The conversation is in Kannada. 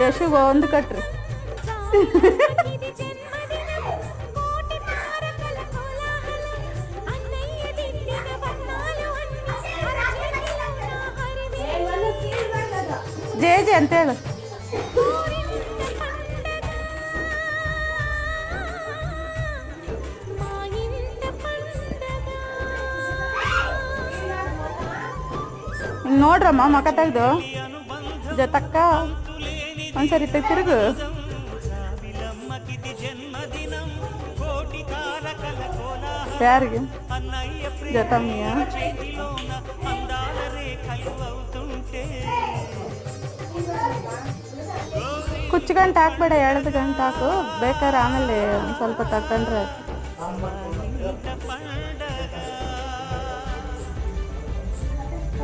ಯಶುಗ ಒಂದು ಕಟ್ರಿ. J J ಅಂತೇಳು. ನೋಡ್ರಮ್ಮ ಮಕ ತೆಗ್ದು ಜತಕ್ಕ ಒಂದ್ಸರಿ ತಿರುಗು. ಯಾರಿಗೆ ಜತಮ್ಮಿಯ ಕುಚ್ಚು ಗಂಟೆ ಹಾಕ್ಬೇಡ, 2 ಗಂಟೆ ಹಾಕು, ಬೇಕಾದ್ರೆ ಆಮೇಲೆ ಒಂದು ಸ್ವಲ್ಪ ತಕೊಂಡ್ರೆ ಆಯ್ತು.